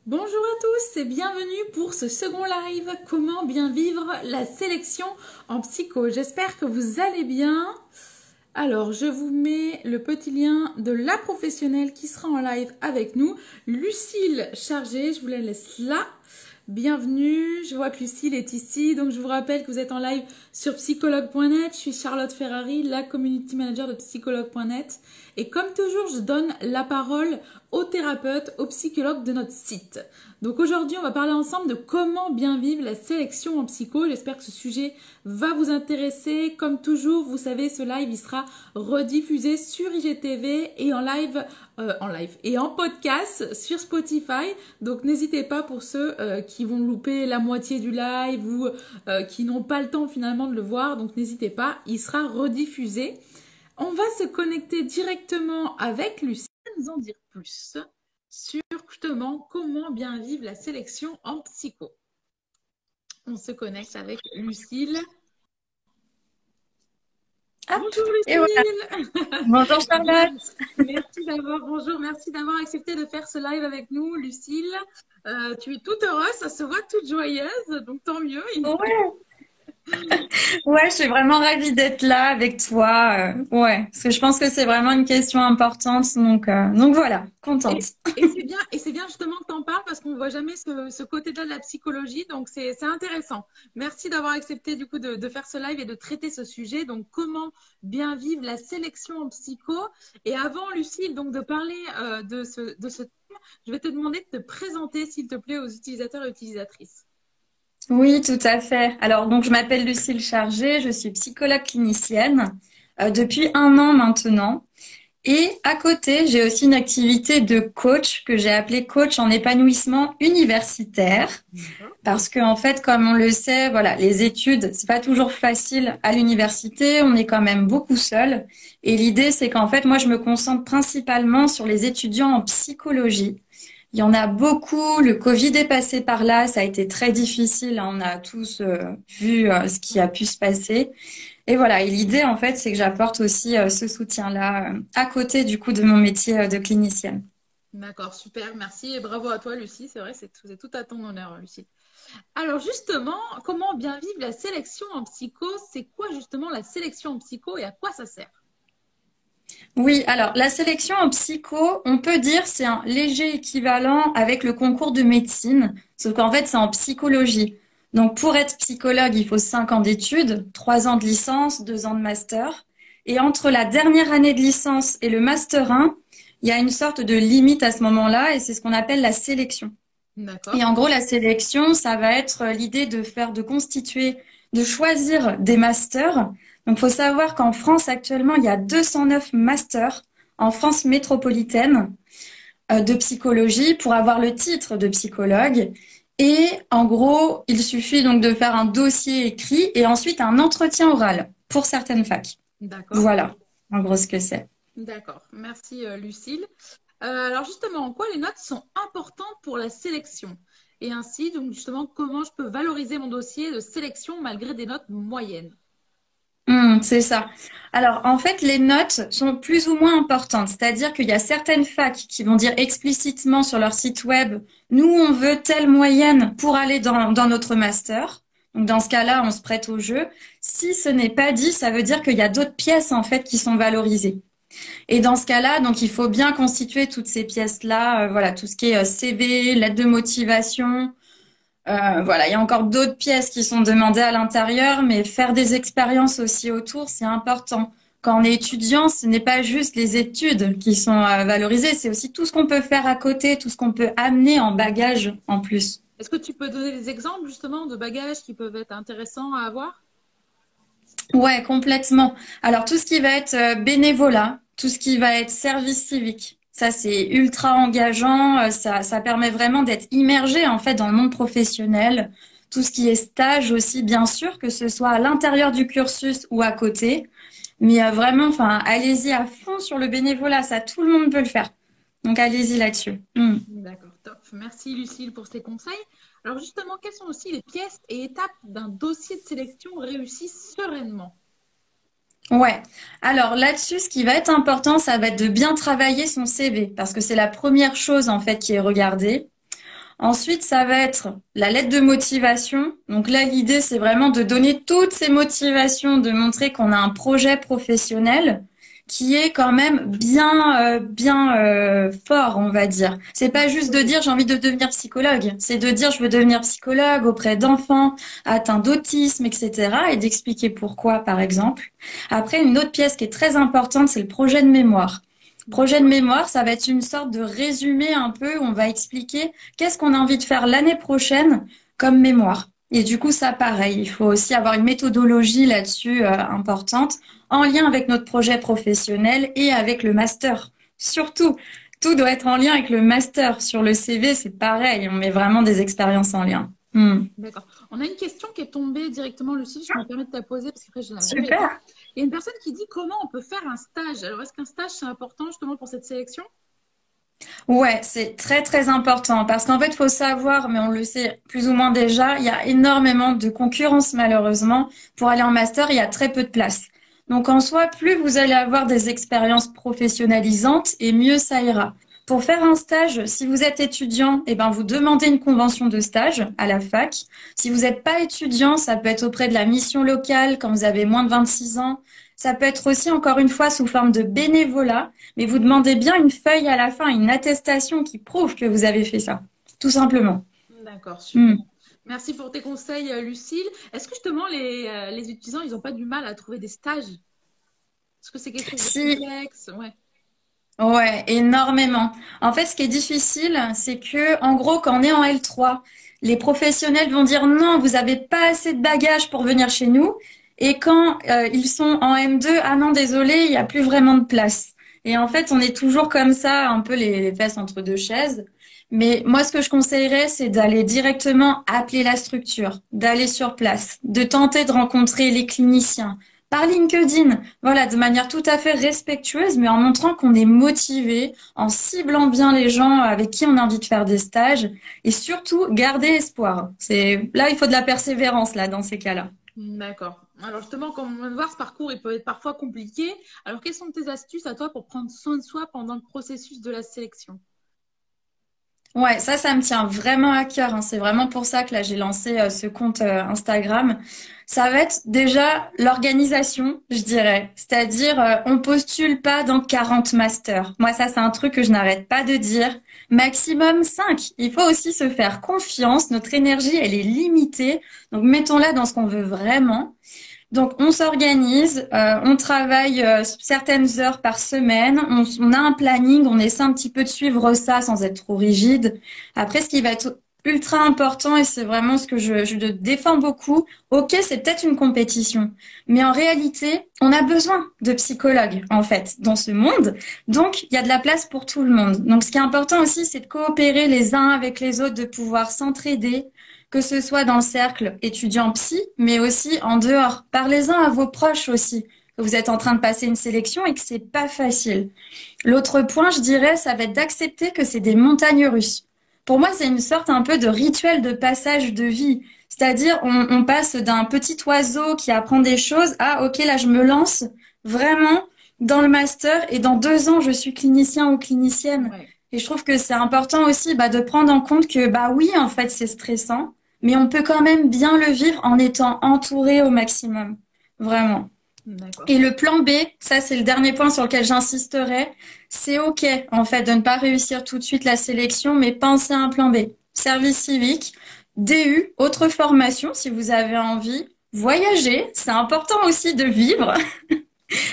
Bonjour à tous et bienvenue pour ce second live Comment bien vivre la sélection en psycho. J'espère que vous allez bien. Alors, je vous mets le petit lien de la professionnelle qui sera en live avec nous. Lucille Chargé, je vous la laisse là. Bienvenue, je vois que Lucille est ici, donc je vous rappelle que vous êtes en live sur psychologue.net. Je suis Charlotte Ferrari, la community manager de psychologue.net. Et comme toujours, je donne la parole aux thérapeutes, aux psychologues de notre site. Donc aujourd'hui, on va parler ensemble de comment bien vivre la sélection en psycho. J'espère que ce sujet va vous intéresser. Comme toujours, vous savez, ce live, il sera rediffusé sur IGTV et en live et en podcast sur Spotify. Donc n'hésitez pas pour ceux qui vont louper la moitié du live ou qui n'ont pas le temps finalement de le voir. Donc n'hésitez pas, il sera rediffusé. On va se connecter directement avec Lucie, nous en dire plus sur justement comment bien vivre la sélection en psycho. On se connecte avec Lucille. Hop, bonjour et Lucille. voilà. Bonjour Charlotte. Merci d'avoir accepté de faire ce live avec nous, Lucille. Tu es toute heureuse, ça se voit toute joyeuse, donc tant mieux. Ouais. Ouais, je suis vraiment ravie d'être là avec toi. Ouais, parce que je pense que c'est vraiment une question importante. Donc voilà, contente. Et c'est bien justement que tu en parles parce qu'on ne voit jamais ce côté-là de la psychologie, donc c'est intéressant. Merci d'avoir accepté du coup de faire ce live et de traiter ce sujet. Donc comment bien vivre la sélection en psycho. Et avant Lucille, donc de parler de ce thème, je vais te demander de te présenter s'il te plaît aux utilisateurs et utilisatrices. Oui, tout à fait. Alors, donc, je m'appelle Lucille Chargé, je suis psychologue clinicienne depuis 1 an maintenant. Et à côté, j'ai aussi une activité de coach que j'ai appelée coach en épanouissement universitaire. Parce que, en fait, comme on le sait, voilà, les études, c'est pas toujours facile à l'université. On est quand même beaucoup seul. Et l'idée, c'est qu'en fait, moi, je me concentre principalement sur les étudiants en psychologie. Il y en a beaucoup. Le Covid est passé par là. Ça a été très difficile. On a tous vu ce qui a pu se passer. Et voilà. Et l'idée, en fait, c'est que j'apporte aussi ce soutien-là à côté, du coup, de mon métier de clinicienne. D'accord, super, merci et bravo à toi Lucie, c'est vrai, c'est tout à ton honneur Lucie. Alors justement, comment bien vivre la sélection en psycho? C'est quoi justement la sélection en psycho et à quoi ça sert? Oui, alors la sélection en psycho, on peut dire c'est un léger équivalent avec le concours de médecine, sauf qu'en fait c'est en psychologie. Donc pour être psychologue, il faut 5 ans d'études, 3 ans de licence, 2 ans de master. Et entre la dernière année de licence et le master 1, il y a une sorte de limite à ce moment-là et c'est ce qu'on appelle la sélection. Et D'accord, en gros, la sélection, ça va être l'idée de constituer, de choisir des masters. Donc, faut savoir qu'en France, actuellement, il y a 209 masters en France métropolitaine de psychologie pour avoir le titre de psychologue. Et en gros, il suffit donc de faire un dossier écrit et ensuite un entretien oral pour certaines facs. d'accord, Voilà, en gros, ce que c'est. d'accord. Merci Lucille. Alors justement, en quoi les notes sont importantes pour la sélection? Et ainsi, donc justement, comment je peux valoriser mon dossier de sélection malgré des notes moyennes? C'est ça. Alors, en fait, les notes sont plus ou moins importantes. C'est-à-dire qu'il y a certaines facs qui vont dire explicitement sur leur site web, nous, on veut telle moyenne pour aller dans notre master. Donc, dans ce cas-là, on se prête au jeu. Si ce n'est pas dit, ça veut dire qu'il y a d'autres pièces, en fait, qui sont valorisées. Et dans ce cas-là, donc, il faut bien constituer toutes ces pièces-là. Voilà, tout ce qui est CV, lettre de motivation, voilà, il y a encore d'autres pièces qui sont demandées à l'intérieur, mais faire des expériences aussi autour, c'est important. Quand on est étudiant, ce n'est pas juste les études qui sont valorisées, c'est aussi tout ce qu'on peut faire à côté, tout ce qu'on peut amener en bagage en plus. Est-ce que tu peux donner des exemples justement de bagages qui peuvent être intéressants à avoir? Ouais, complètement. Alors tout ce qui va être bénévolat, tout ce qui va être service civique, ça c'est ultra engageant, ça permet vraiment d'être immergé en fait dans le monde professionnel. Tout ce qui est stage aussi, bien sûr, que ce soit à l'intérieur du cursus ou à côté. Mais vraiment, enfin, allez-y à fond sur le bénévolat, ça tout le monde peut le faire. Donc allez-y là-dessus. D'accord, top. Merci Lucille pour ces conseils. Alors justement, quelles sont aussi les pièces et étapes d'un dossier de sélection réussi sereinement? Ouais. Alors là-dessus, ce qui va être important, ça va être de bien travailler son CV parce que c'est la première chose en fait qui est regardée. Ensuite, ça va être la lettre de motivation. Donc là, l'idée, c'est vraiment de donner toutes ces motivations, de montrer qu'on a un projet professionnel qui est quand même bien fort, on va dire. C'est pas juste de dire j'ai envie de devenir psychologue, c'est de dire je veux devenir psychologue auprès d'enfants atteints d'autisme, etc. et d'expliquer pourquoi, par exemple. Après, une autre pièce qui est très importante, c'est le projet de mémoire. Projet de mémoire, ça va être une sorte de résumé un peu où on va expliquer qu'est-ce qu'on a envie de faire l'année prochaine comme mémoire. Et du coup, ça, pareil, il faut aussi avoir une méthodologie là-dessus importante en lien avec notre projet professionnel et avec le master. Surtout, tout doit être en lien avec le master. Sur le CV, c'est pareil, on met vraiment des expériences en lien. D'accord. On a une question qui est tombée directement, Lucie, je me permets de te la poser parce qu'après je la remets. Super. Il y a une personne qui dit comment on peut faire un stage. Alors, est-ce qu'un stage, c'est important justement pour cette sélection? Ouais, c'est très très important parce qu'en fait, il faut savoir, mais on le sait plus ou moins déjà, il y a énormément de concurrence malheureusement. Pour aller en master, il y a très peu de place. Donc en soi, plus vous allez avoir des expériences professionnalisantes et mieux ça ira. Pour faire un stage, si vous êtes étudiant, eh ben vous demandez une convention de stage à la fac. Si vous n'êtes pas étudiant, ça peut être auprès de la mission locale quand vous avez moins de 26 ans. Ça peut être aussi encore une fois sous forme de bénévolat. Mais vous demandez bien une feuille à la fin, une attestation qui prouve que vous avez fait ça, tout simplement. D'accord, super. Merci pour tes conseils, Lucille. Est-ce que justement les étudiants, ils n'ont pas du mal à trouver des stages? Est-ce que c'est quelque chose de Si, complexe? Ouais. ouais, énormément. En fait, ce qui est difficile, c'est que, en gros, quand on est en L3, les professionnels vont dire non, vous avez pas assez de bagages pour venir chez nous. Et quand ils sont en M2, ah non, désolé, il n'y a plus vraiment de place. Et en fait, on est toujours comme ça, un peu les fesses entre deux chaises. Mais moi, ce que je conseillerais, c'est d'aller directement appeler la structure, d'aller sur place, de tenter de rencontrer les cliniciens par LinkedIn, voilà, de manière tout à fait respectueuse, mais en montrant qu'on est motivé, en ciblant bien les gens avec qui on a envie de faire des stages, et surtout garder espoir. C'est là, il faut de la persévérance là dans ces cas-là. D'accord. Alors justement, comme on vient de voir, ce parcours, il peut être parfois compliqué. Alors, quelles sont tes astuces à toi pour prendre soin de soi pendant le processus de la sélection? Ouais, ça me tient vraiment à cœur, hein. C'est vraiment pour ça que là, j'ai lancé ce compte Instagram. Ça va être déjà l'organisation, je dirais. C'est-à-dire, on postule pas dans 40 masters. Moi, ça, c'est un truc que je n'arrête pas de dire. Maximum 5. Il faut aussi se faire confiance. Notre énergie, elle est limitée. Donc, mettons-la dans ce qu'on veut vraiment. Donc, on s'organise, on travaille certaines heures par semaine, on a un planning, on essaie un petit peu de suivre ça sans être trop rigide. Après, ce qui va être ultra important, et c'est vraiment ce que je défends beaucoup, ok, c'est peut-être une compétition, mais en réalité, on a besoin de psychologues, en fait, dans ce monde. Donc, il y a de la place pour tout le monde. Donc, ce qui est important aussi, c'est de coopérer les uns avec les autres, de pouvoir s'entraider, que ce soit dans le cercle étudiant psy, mais aussi en dehors. Parlez-en à vos proches aussi, que vous êtes en train de passer une sélection et que c'est pas facile. L'autre point, je dirais, ça va être d'accepter que c'est des montagnes russes. Pour moi, c'est une sorte un peu de rituel de passage de vie. C'est-à-dire, on passe d'un petit oiseau qui apprend des choses à, ok, là, je me lance vraiment dans le master et dans 2 ans, je suis clinicien ou clinicienne. Ouais. Et je trouve que c'est important aussi de prendre en compte que oui, en fait, c'est stressant, mais on peut quand même bien le vivre en étant entouré au maximum. Vraiment. D'accord. Et le plan B, ça c'est le dernier point sur lequel j'insisterai, c'est OK en fait de ne pas réussir tout de suite la sélection, mais pensez à un plan B. Service civique, DU, autre formation si vous avez envie, voyager, c'est important aussi de vivre.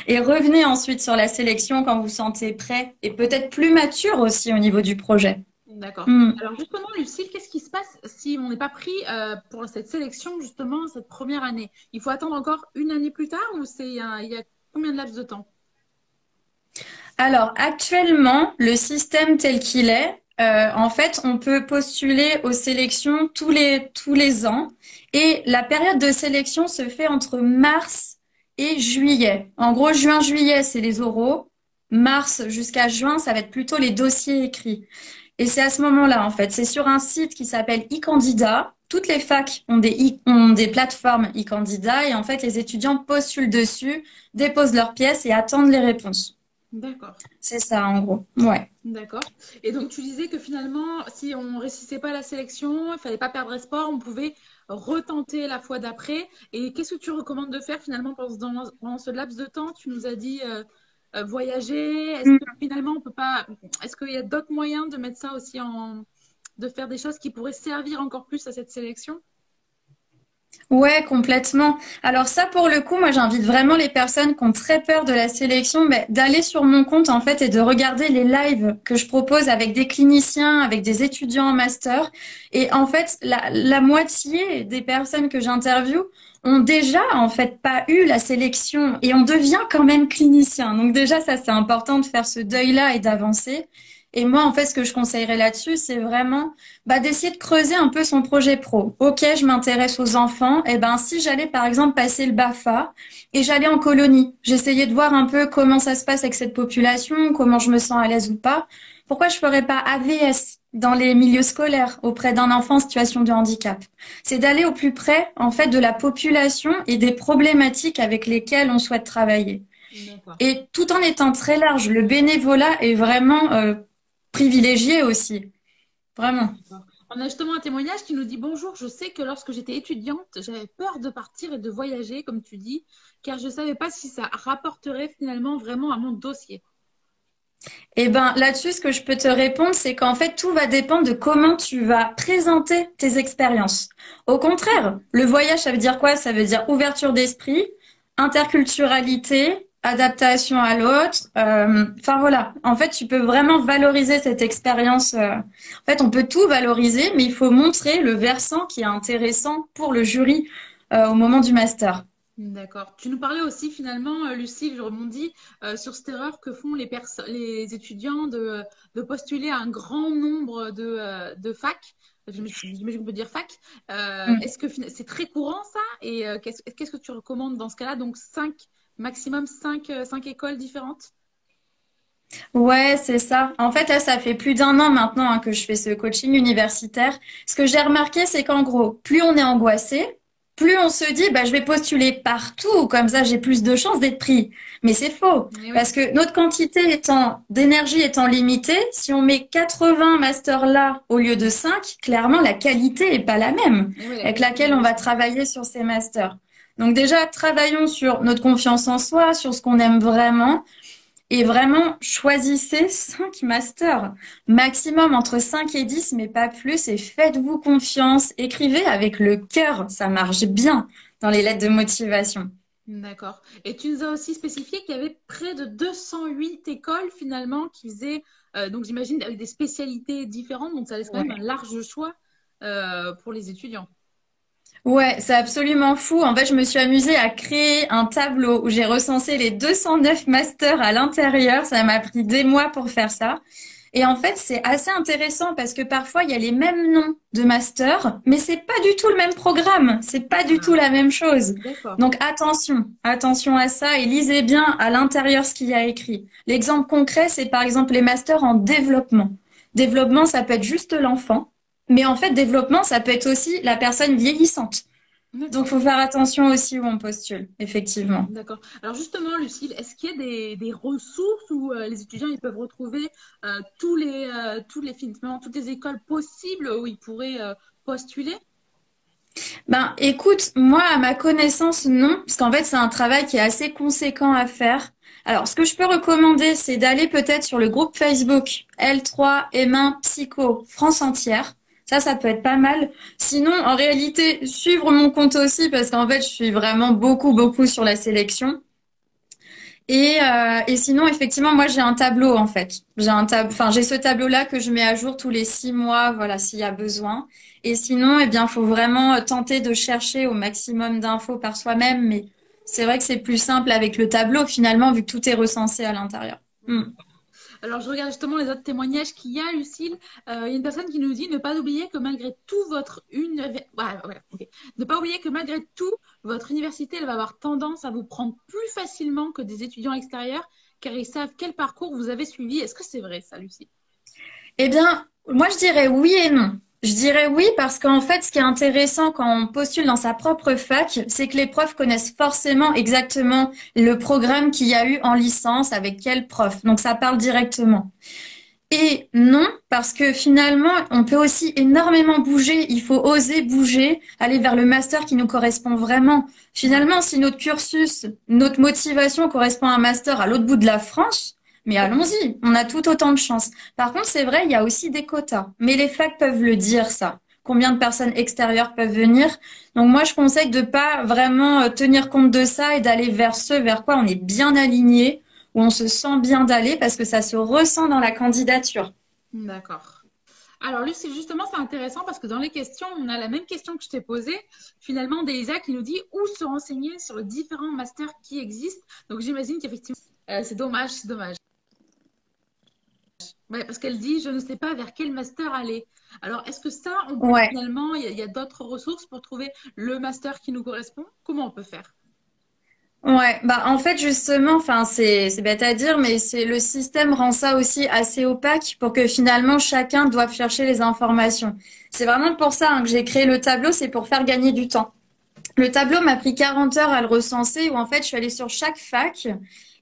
Et revenez ensuite sur la sélection quand vous vous sentez prêt et peut-être plus mature aussi au niveau du projet. D'accord. Hmm. Alors justement, Lucille, qu'est-ce qui se passe si on n'est pas pris pour cette sélection, justement, cette première année? Il faut attendre encore une année plus tard ou il y a combien de laps de temps? Alors actuellement, le système tel qu'il est, en fait, on peut postuler aux sélections tous les ans et la période de sélection se fait entre mars et juillet. En gros, juin-juillet, c'est les oraux. Mars jusqu'à juin, ça va être plutôt les dossiers écrits. Et c'est à ce moment-là, en fait. C'est sur un site qui s'appelle e-candidat. Toutes les facs ont des plateformes e-candidat et en fait, les étudiants postulent dessus, déposent leurs pièces et attendent les réponses. D'accord. C'est ça, en gros. Ouais. D'accord. Et donc tu disais que finalement, si on réussissait pas la sélection, il fallait pas perdre espoir, on pouvait retenter la fois d'après. Et qu'est-ce que tu recommandes de faire finalement pendant ce laps de temps? Tu nous as dit voyager. Est-ce que finalement on peut pas, est-ce qu'il y a d'autres moyens de mettre ça aussi de faire des choses qui pourraient servir encore plus à cette sélection? Ouais, complètement. Alors ça, pour le coup, moi, j'invite vraiment les personnes qui ont très peur de la sélection, ben, d'aller sur mon compte, en fait, et de regarder les lives que je propose avec des cliniciens, avec des étudiants en master. Et en fait, la moitié des personnes que j'interviewe ont déjà, en fait, pas eu la sélection et on devient quand même clinicien. Donc déjà, ça, c'est important de faire ce deuil-là et d'avancer. Et moi, en fait, ce que je conseillerais là-dessus, c'est vraiment d'essayer de creuser un peu son projet pro. Ok, je m'intéresse aux enfants. Et ben, si j'allais par exemple passer le BAFA et j'allais en colonie, j'essayais de voir un peu comment ça se passe avec cette population, comment je me sens à l'aise ou pas. Pourquoi je ferais pas AVS dans les milieux scolaires auprès d'un enfant en situation de handicap? C'est d'aller au plus près, en fait, de la population et des problématiques avec lesquelles on souhaite travailler. D'accord. Et tout en étant très large, le bénévolat est vraiment privilégié aussi. Vraiment. D'accord. On a justement un témoignage qui nous dit: Bonjour, je sais que lorsque j'étais étudiante, j'avais peur de partir et de voyager, comme tu dis, car je ne savais pas si ça rapporterait finalement vraiment à mon dossier. Et ben là-dessus, ce que je peux te répondre, c'est qu'en fait, tout va dépendre de comment tu vas présenter tes expériences. Au contraire, le voyage, ça veut dire quoi? Ça veut dire ouverture d'esprit, interculturalité, adaptation à l'autre. Enfin voilà. En fait, tu peux vraiment valoriser cette expérience. En fait, on peut tout valoriser, mais il faut montrer le versant qui est intéressant pour le jury au moment du master. D'accord. Tu nous parlais aussi finalement, Lucie, je rebondis sur cette erreur que font les étudiants de postuler à un grand nombre de facs. J'imagine qu'on peut dire fac. Est-ce que c'est très courant ça? Et qu'est-ce que tu recommandes dans ce cas-là? Donc maximum cinq écoles différentes? Ouais, c'est ça. En fait, là, ça fait plus d'un an maintenant que je fais ce coaching universitaire. Ce que j'ai remarqué, c'est qu'en gros, plus on est angoissé, plus on se dit, je vais postuler partout, comme ça, j'ai plus de chances d'être pris. Mais c'est faux, Eh oui, parce que notre d'énergie étant limitée, si on met 80 masters là au lieu de 5, clairement, la qualité est pas la même eh oui, la avec qualité laquelle on va baisse. travailler sur ces masters. Donc déjà, travaillons sur notre confiance en soi, sur ce qu'on aime vraiment. Et vraiment, choisissez 5 masters, maximum entre 5 et 10, mais pas plus, et faites-vous confiance. Écrivez avec le cœur, ça marche bien dans les lettres de motivation. D'accord. Et tu nous as aussi spécifié qu'il y avait près de 208 écoles finalement qui faisaient, donc j'imagine avec des spécialités différentes, donc ça laisse quand même un Ouais. large choix pour les étudiants. Ouais, c'est absolument fou. En fait, je me suis amusée à créer un tableau où j'ai recensé les 209 masters à l'intérieur. Ça m'a pris des mois pour faire ça. Et en fait, c'est assez intéressant parce que parfois, il y a les mêmes noms de masters, mais c'est pas du tout le même programme. C'est pas du tout Ah, la même chose. d'accord. Donc, attention à ça et lisez bien à l'intérieur ce qu'il y a écrit. L'exemple concret, c'est par exemple les masters en développement. Développement, ça peut être juste l'enfant. Mais en fait, développement, ça peut être aussi la personne vieillissante. Donc, D'accord. faut faire attention aussi où on postule, effectivement. D'accord. Alors justement, Lucille, est-ce qu'il y a des ressources où les étudiants ils peuvent retrouver finalement, toutes les écoles possibles où ils pourraient postuler? Ben, écoute, moi, à ma connaissance, non, parce qu'en fait, c'est un travail qui est assez conséquent à faire. Alors, ce que je peux recommander, c'est d'aller peut-être sur le groupe Facebook L3 M1 Psycho France entière. Ça peut être pas mal. Sinon, en réalité, suivre mon compte aussi, parce qu'en fait, je suis vraiment beaucoup sur la sélection. Et sinon, effectivement, moi, j'ai un tableau, en fait. J'ai ce tableau-là que je mets à jour tous les 6 mois, voilà, s'il y a besoin. Et sinon, eh bien, faut vraiment tenter de chercher au maximum d'infos par soi-même. Mais c'est vrai que c'est plus simple avec le tableau, finalement, vu que tout est recensé à l'intérieur. Hmm. Alors, je regarde justement les autres témoignages qu'il y a, Lucille. Il y a une personne qui nous dit ne pas oublier que malgré tout ne pas oublier que malgré tout, votre université elle va avoir tendance à vous prendre plus facilement que des étudiants extérieurs, car ils savent quel parcours vous avez suivi. Est-ce que c'est vrai, ça, Lucie? Eh bien, moi, je dirais oui et non. Je dirais oui parce qu'en fait, ce qui est intéressant quand on postule dans sa propre fac, c'est que les profs connaissent forcément exactement le programme qu'il y a eu en licence avec quel prof. Donc ça parle directement. Et non, parce que finalement, on peut aussi énormément bouger. Il faut oser bouger, aller vers le master qui nous correspond vraiment. Finalement, si notre cursus, notre motivation correspond à un master à l'autre bout de la France, mais allons-y, on a tout autant de chance. Par contre, c'est vrai, il y a aussi des quotas. Mais les facs peuvent le dire, ça. Combien de personnes extérieures peuvent venir? Donc moi, je conseille de pas vraiment tenir compte de ça et d'aller vers ce vers quoi on est bien aligné, où on se sent bien d'aller parce que ça se ressent dans la candidature. D'accord. Alors, Lucie, justement, c'est intéressant parce que dans les questions, on a la même question que je t'ai posée. Finalement, Daïsa qui nous dit où se renseigner sur les différents masters qui existent. Donc, j'imagine qu'effectivement, c'est dommage, c'est dommage. Ouais, parce qu'elle dit, je ne sais pas vers quel master aller. Alors, est-ce que ça, on peut Ouais. finalement, il y a d'autres ressources pour trouver le master qui nous correspond? Comment on peut faire? Ouais, bah en fait justement, enfin c'est bête à dire, mais c'est le système rend ça aussi assez opaque pour que finalement chacun doive chercher les informations. C'est vraiment pour ça que j'ai créé le tableau, c'est pour faire gagner du temps. Le tableau m'a pris 40 heures à le recenser, où en fait je suis allée sur chaque fac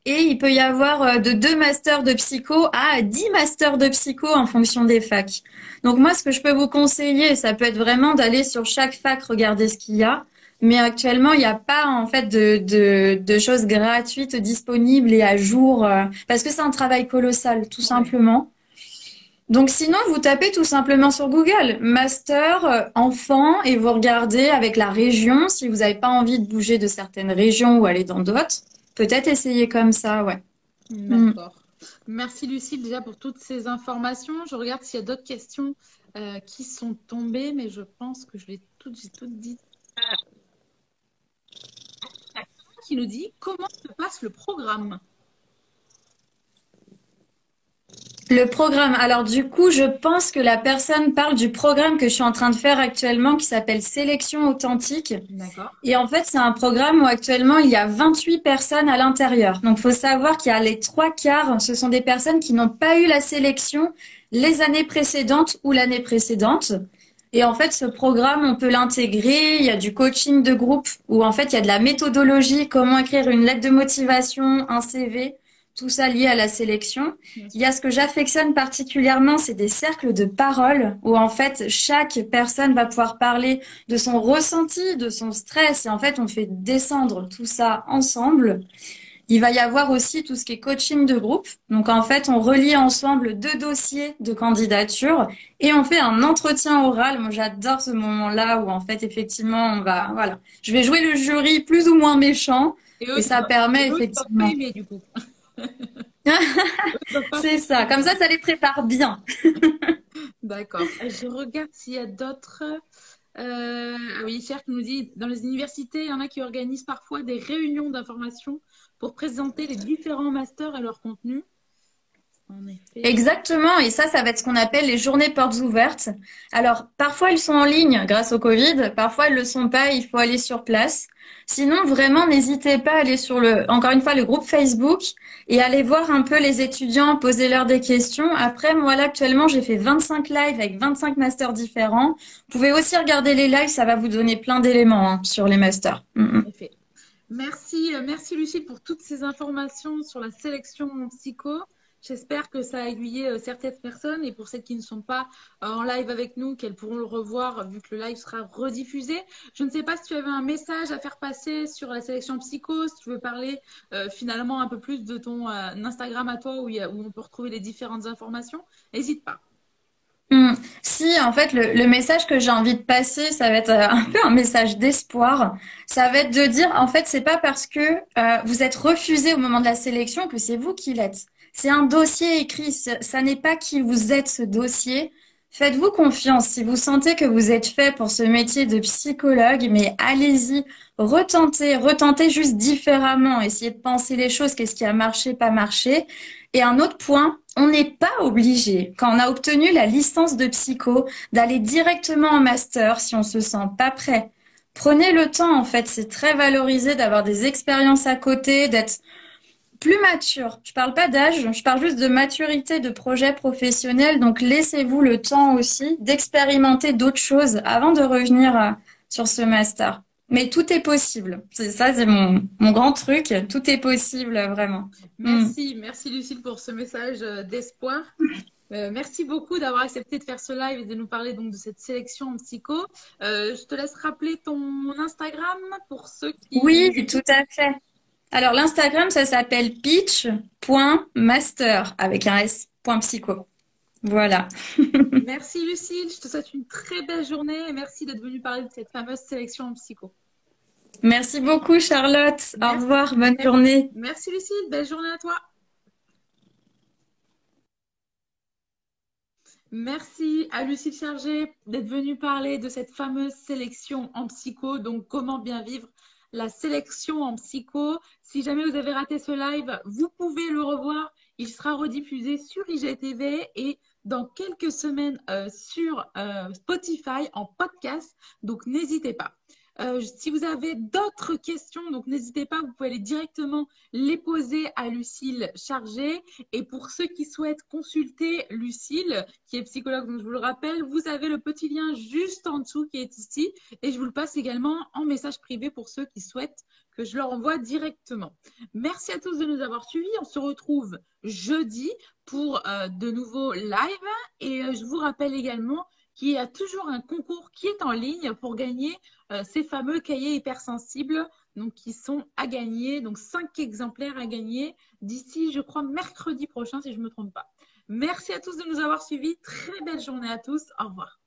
et il peut y avoir de 2 masters de psycho à 10 masters de psycho en fonction des facs. Donc moi, ce que je peux vous conseiller, ça peut être vraiment d'aller sur chaque fac, regarder ce qu'il y a. Mais actuellement, il n'y a pas en fait de choses gratuites disponibles et à jour parce que c'est un travail colossal, tout Ouais. simplement. Donc sinon, vous tapez tout simplement sur Google master enfant et vous regardez avec la région. Si vous n'avez pas envie de bouger de certaines régions ou aller dans d'autres, peut-être essayer comme ça, ouais. Mm. D'accord. Merci Lucille déjà pour toutes ces informations. Je regarde s'il y a d'autres questions qui sont tombées, mais je pense que j'ai toutes dit. Qui nous dit comment se passe le programme? Le programme. Alors du coup, je pense que la personne parle du programme que je suis en train de faire actuellement qui s'appelle Sélection authentique. D'accord. Et en fait, c'est un programme où actuellement il y a 28 personnes à l'intérieur. Donc, faut savoir qu'il y a les 3 quarts, ce sont des personnes qui n'ont pas eu la sélection les années précédentes ou l'année précédente. Et en fait, ce programme, on peut l'intégrer. Il y a du coaching de groupe où en fait, il y a de la méthodologie, comment écrire une lettre de motivation, un CV, tout ça lié à la sélection. Bien Il y sûr. a ce que j'affectionne particulièrement, c'est des cercles de parole où en fait, chaque personne va pouvoir parler de son ressenti, de son stress. Et en fait, on fait descendre tout ça ensemble. Il va y avoir aussi tout ce qui est coaching de groupe. Donc, en fait, on relie ensemble 2 dossiers de candidature et on fait un entretien oral. Moi, j'adore ce moment-là où, en fait, effectivement, on va, voilà. Je vais jouer le jury plus ou moins méchant et ça Et permet eux, ils doivent pas effectivement. aimer du coup. Eux, ils doivent pas C'est ça. Comme ça les prépare bien. D'accord. Je regarde s'il y a d'autres. Ah oui, Cher qui nous dit, dans les universités, il y en a qui organisent parfois des réunions d'information pour présenter les différents masters et leur contenu. En effet. Exactement, et ça va être ce qu'on appelle les journées portes ouvertes. Alors, parfois elles sont en ligne grâce au Covid, parfois elles le sont pas, il faut aller sur place. Sinon, vraiment, n'hésitez pas à aller sur encore une fois, le groupe Facebook et aller voir un peu les étudiants, poser leur des questions. Après, moi là, actuellement, j'ai fait 25 lives avec 25 masters différents. Vous pouvez aussi regarder les lives, ça va vous donner plein d'éléments sur les masters. En effet. Merci Lucille pour toutes ces informations sur la sélection en psycho. J'espère que ça a aiguillé certaines personnes et pour celles qui ne sont pas en live avec nous, qu'elles pourront le revoir vu que le live sera rediffusé. Je ne sais pas si tu avais un message à faire passer sur la sélection psycho, si tu veux parler finalement un peu plus de ton Instagram à toi où on peut retrouver les différentes informations. N'hésite pas. Hmm. Si, en fait, le message que j'ai envie de passer, ça va être un peu un message d'espoir. Ça va être de dire, en fait, c'est pas parce que vous êtes refusé au moment de la sélection que c'est vous qui l'êtes. C'est un dossier écrit. Ça n'est pas qui vous êtes, ce dossier. Faites-vous confiance. Si vous sentez que vous êtes fait pour ce métier de psychologue, mais allez-y, retentez juste différemment. Essayez de penser les choses, qu'est-ce qui a marché, pas marché. Et un autre point, on n'est pas obligé, quand on a obtenu la licence de psycho, d'aller directement en master si on se sent pas prêt. Prenez le temps, en fait, c'est très valorisé d'avoir des expériences à côté, d'être plus mature. Je parle pas d'âge, je parle juste de maturité de projet professionnel. Donc, laissez-vous le temps aussi d'expérimenter d'autres choses avant de revenir sur ce master. Mais tout est possible. C'est ça, c'est mon grand truc. Tout est possible, vraiment. Mm. Merci Lucille pour ce message d'espoir. Merci beaucoup d'avoir accepté de faire ce live et de nous parler donc de cette sélection en psycho. Je te laisse rappeler ton Instagram pour ceux qui... Oui, tout à fait. Alors, l'Instagram, ça s'appelle pitch.master avec un s.psycho. Voilà. Merci Lucille, je te souhaite une très belle journée et merci d'être venue parler de cette fameuse sélection en psycho. Merci beaucoup, Charlotte. Au revoir, bonne journée. Merci Lucille, belle journée à toi. Merci à Lucille Chargé d'être venue parler de cette fameuse sélection en psycho. Donc, comment bien vivre la sélection en psycho. Si jamais vous avez raté ce live, vous pouvez le revoir. Il sera rediffusé sur IGTV et dans quelques semaines sur Spotify en podcast. Donc, n'hésitez pas. Si vous avez d'autres questions, donc n'hésitez pas, vous pouvez aller directement les poser à Lucille Chargé. Et pour ceux qui souhaitent consulter Lucille, qui est psychologue, donc je vous le rappelle, vous avez le petit lien juste en dessous qui est ici. Et je vous le passe également en message privé pour ceux qui souhaitent que je leur envoie directement. Merci à tous de nous avoir suivis. On se retrouve jeudi pour de nouveaux lives. Et je vous rappelle également qu'il y a toujours un concours qui est en ligne pour gagner ces fameux cahiers hypersensibles donc, qui sont à gagner. Donc, 5 exemplaires à gagner d'ici, je crois, mercredi prochain, si je ne me trompe pas. Merci à tous de nous avoir suivis. Très belle journée à tous. Au revoir.